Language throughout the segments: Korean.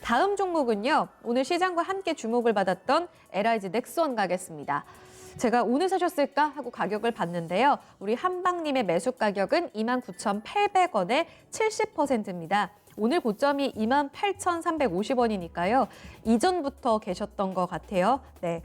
다음 종목은요, 오늘 시장과 함께 주목을 받았던 LIG 넥스원 가겠습니다. 제가 오늘 사셨을까 하고 가격을 봤는데요. 우리 한방님의 매수 가격은 29,800원에 70%입니다. 오늘 고점이 28,350원이니까요. 이전부터 계셨던 것 같아요. 네,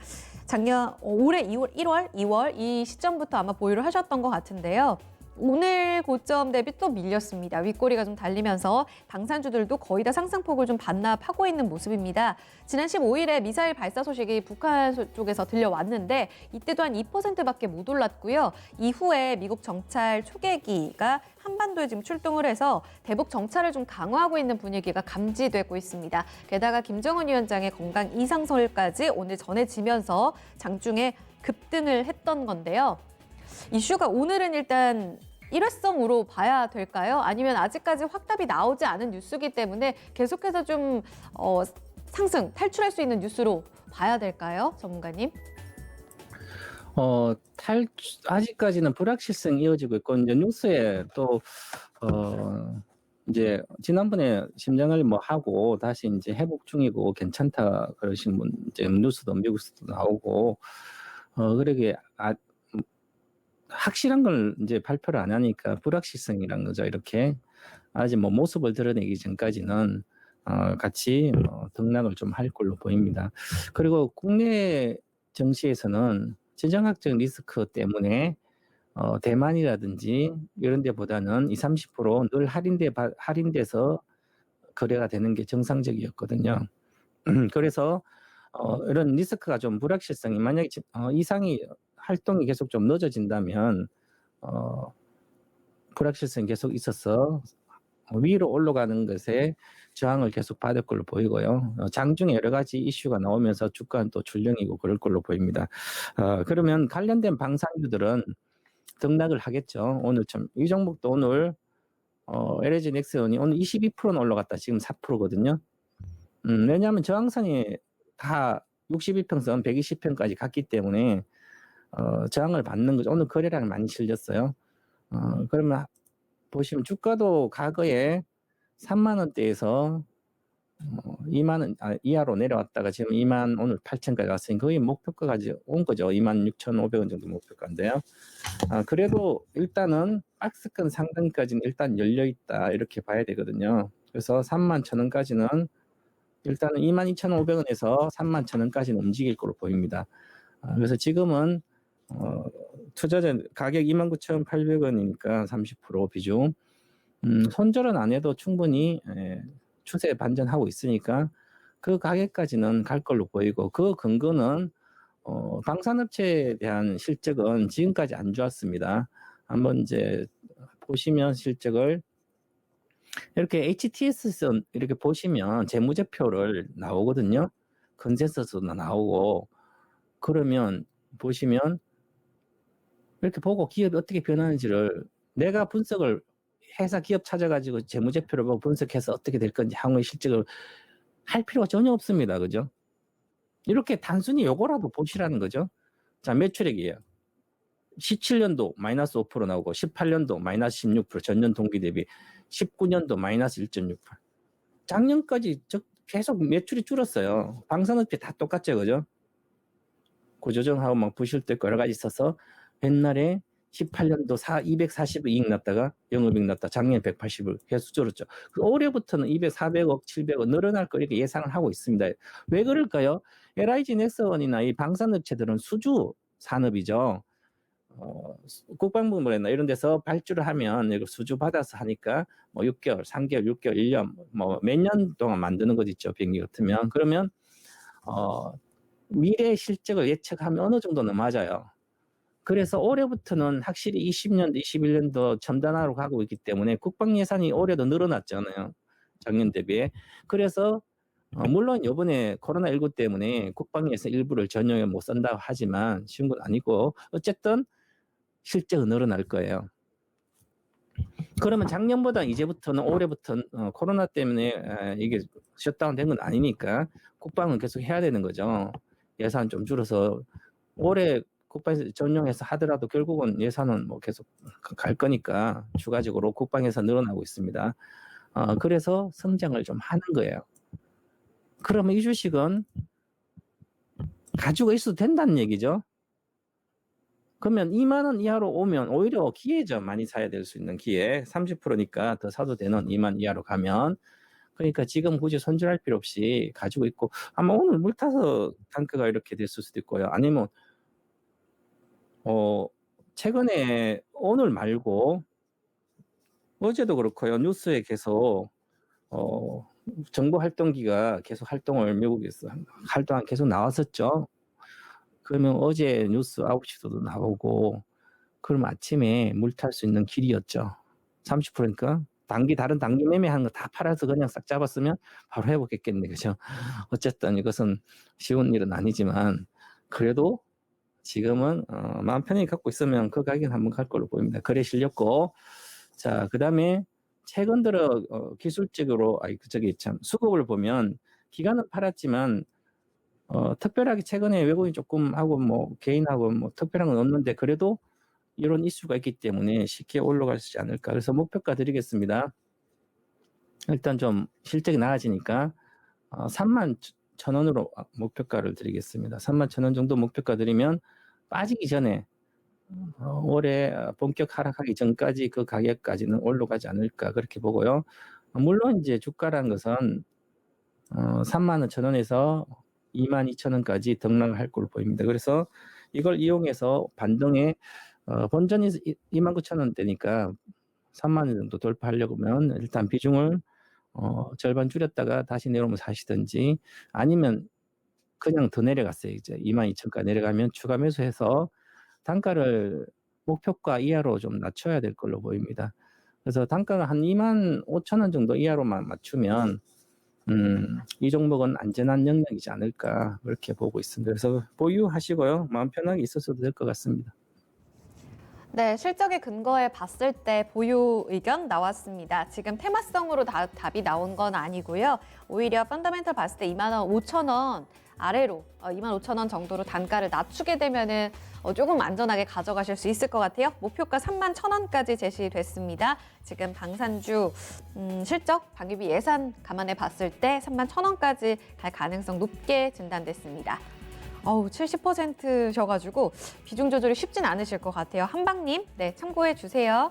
작년 올해 2월 이 시점부터 아마 보유를 하셨던 것 같은데요. 오늘 고점 대비 또 밀렸습니다. 윗꼬리가 좀 달리면서 방산주들도 거의 다 상승폭을 좀 반납하고 있는 모습입니다. 지난 15일에 미사일 발사 소식이 북한 쪽에서 들려왔는데 이때도 한 2%밖에 못 올랐고요. 이후에 미국 정찰 초계기가 한반도에 지금 출동을 해서 대북 정찰을 좀 강화하고 있는 분위기가 감지되고 있습니다. 게다가 김정은 위원장의 건강 이상설까지 오늘 전해지면서 장중에 급등을 했던 건데요. 이슈가 오늘은 일단 일회성으로 봐야 될까요? 아니면 아직까지 확답이 나오지 않은 뉴스이기 때문에 계속해서 좀 상승, 탈출할 수 있는 뉴스로 봐야 될까요? 전문가님? 아직까지는 불확실성이 이어지고 있고, 이제 뉴스에 또, 이제, 지난번에 심장을 뭐 하고, 다시 이제 회복 중이고, 괜찮다, 그러신 분, 이제 뉴스도 미국에서도 나오고, 그러게, 확실한 걸 이제 발표를 안 하니까 불확실성이란 거죠. 이렇게 아직 뭐 모습을 드러내기 전까지는 같이 등락을 좀 할 걸로 보입니다. 그리고 국내 정시에서는 지정학적 리스크 때문에 대만이라든지 이런 데보다는 20, 30%늘 할인돼서 거래가 되는 게 정상적이었거든요. 그래서 이런 리스크가 좀 불확실성이 만약에 이상이 활동이 계속 좀 늦어진다면 불확실성이 계속 있어서 위로 올라가는 것에 저항을 계속 받을 걸로 보이고요. 장중에 여러 가지 이슈가 나오면서 주가는 또 출렁이고 그럴 걸로 보입니다. 그러면 관련된 방산주들은 등락을 하겠죠. 오늘 이 종목도 오늘 LG 넥스원이 오늘 22%는 올라갔다. 지금 4%거든요. 왜냐하면 저항선이 다 62평선, 120평까지 갔기 때문에 저항을 받는 거죠. 오늘 거래량이 많이 실렸어요. 그러면 보시면 주가도 과거에 3만 원대에서 2만 원 이하로 내려왔다가 지금 2만 오늘 8천까지 왔으니 거의 목표가까지 온 거죠. 26,500원 정도 목표가인데요. 그래도 일단은 박스권 상단까지는 일단 열려 있다 이렇게 봐야 되거든요. 그래서 3만 1,000원까지는 일단은 22,500원에서 3만 1,000원까지는 움직일 걸로 보입니다. 그래서 지금은 투자자 가격 29,800원이니까 30% 비중. 손절은 안 해도 충분히 추세 반전하고 있으니까 그 가격까지는 갈 걸로 보이고 그 근거는 방산업체에 대한 실적은 지금까지 안 좋았습니다. 한번 이제 보시면 실적을 이렇게 HTS선 이렇게 보시면 재무제표를 나오거든요. 컨센서스도 나오고 그러면 보시면 이렇게 보고 기업이 어떻게 변하는지를 내가 분석을 회사 기업 찾아가지고 재무제표를 보고 분석해서 어떻게 될 건지 향후의 실적을 할 필요가 전혀 없습니다. 그죠? 이렇게 단순히 요거라도 보시라는 거죠. 자, 매출액이에요. 17년도 마이너스 5% 나오고 18년도 마이너스 16% 전년 동기 대비 19년도 마이너스 1.6%. 작년까지 계속 매출이 줄었어요. 방산업체 다 똑같죠. 그죠? 구조정하고 막 부실 때 여러 가지 있어서 옛날에 18년도 240억 이익 났다가 영업이익 났다. 작년 180을 계속 줄었죠. 올해부터는 200, 400억, 700억 늘어날 거 이렇게 예상을 하고 있습니다. 왜 그럴까요? LIG 넥스원이나 이 방산업체들은 수주 산업이죠. 국방부나 이런 데서 발주를 하면 이거 수주 받아서 하니까 뭐 6개월, 3개월, 6개월, 1년 뭐 몇 년 동안 만드는 것 있죠. 비행기 같으면. 그러면 미래 실적을 예측하면 어느 정도는 맞아요. 그래서 올해부터는 확실히 20년도, 21년도 첨단화로 가고 있기 때문에 국방 예산이 올해도 늘어났잖아요. 작년 대비에. 그래서 물론 이번에 코로나19 때문에 국방 예산 일부를 전용에 못 쓴다고 하지만 쉬운 건 아니고 어쨌든 실적은 늘어날 거예요. 그러면 작년보다 이제부터는 올해부터는 코로나 때문에 이게 셧다운 된 건 아니니까 국방은 계속 해야 되는 거죠. 예산 좀 줄어서 올해 국방에서 전용해서 하더라도 결국은 예산은 뭐 계속 갈 거니까 추가적으로 국방 예산 늘어나고 있습니다. 그래서 성장을 좀 하는 거예요. 그러면 이 주식은 가지고 있어도 된다는 얘기죠. 그러면 2만 원 이하로 오면 오히려 기회죠. 많이 사야 될 수 있는 기회. 30%니까 더 사도 되는 2만 이하로 가면. 그러니까 지금 굳이 손절할 필요 없이 가지고 있고, 아마 오늘 물 타서 단가가 이렇게 됐을 수도 있고요. 아니면 최근에 오늘 말고 어제도 그렇고요. 뉴스에 계속 정부 활동기가 계속 활동을 미국에서 활동 계속 나왔었죠. 그러면 어제 뉴스 9시도 나오고, 그럼 아침에 물 탈 수 있는 길이었죠. 30%니까 다른 단기 매매하는 거 다 팔아서 그냥 싹 잡았으면 바로 회복했겠네, 그죠? 어쨌든 이것은 쉬운 일은 아니지만 그래도 지금은 마음 편히 갖고 있으면 그 가격은 한번 갈 걸로 보입니다. 거래 실렸고, 자, 그다음에 최근 들어 기술적으로 수급을 보면 기간은 팔았지만 특별하게 최근에 외국인 조금 하고 뭐 개인하고 뭐 특별한 건 없는데 그래도 이런 이슈가 있기 때문에 쉽게 올라가지 않을까. 그래서 목표가 드리겠습니다. 일단 좀 실적이 나아지니까 31,000원으로 목표가를 드리겠습니다. 31,000원 정도 목표가 드리면 빠지기 전에 올해 본격 하락하기 전까지 그 가격까지는 올라가지 않을까 그렇게 보고요. 물론 이제 주가라는 것은 31,000원에서 22,000원까지 등락할 걸로 보입니다. 그래서 이걸 이용해서 반등에 본전이 29,000원대니까 3만 원 정도 돌파하려고 하면 일단 비중을 절반 줄였다가 다시 내려오면 사시든지, 아니면 그냥 더 내려갔어요. 이제 22,000원까지 내려가면 추가 매수해서 단가를 목표가 이하로 좀 낮춰야 될 걸로 보입니다. 그래서 단가가 한 25,000원 정도 이하로만 맞추면 이 종목은 안전한 영역이지 않을까 그렇게 보고 있습니다. 그래서 보유하시고요. 마음 편하게 있어서도 될 것 같습니다. 네, 실적에 근거해 봤을 때 보유 의견 나왔습니다. 지금 테마성으로 답이 나온 건 아니고요. 오히려 펀더멘털 봤을 때 25,000원 아래로 25,000원 정도로 단가를 낮추게 되면은 조금 안전하게 가져가실 수 있을 것 같아요. 목표가 31,000원까지 제시됐습니다. 지금 방산주 실적, 방위비 예산 감안해 봤을 때 31,000원까지 갈 가능성 높게 진단됐습니다. 70%셔가지고 비중 조절이 쉽진 않으실 것 같아요. 한방님, 네, 참고해 주세요.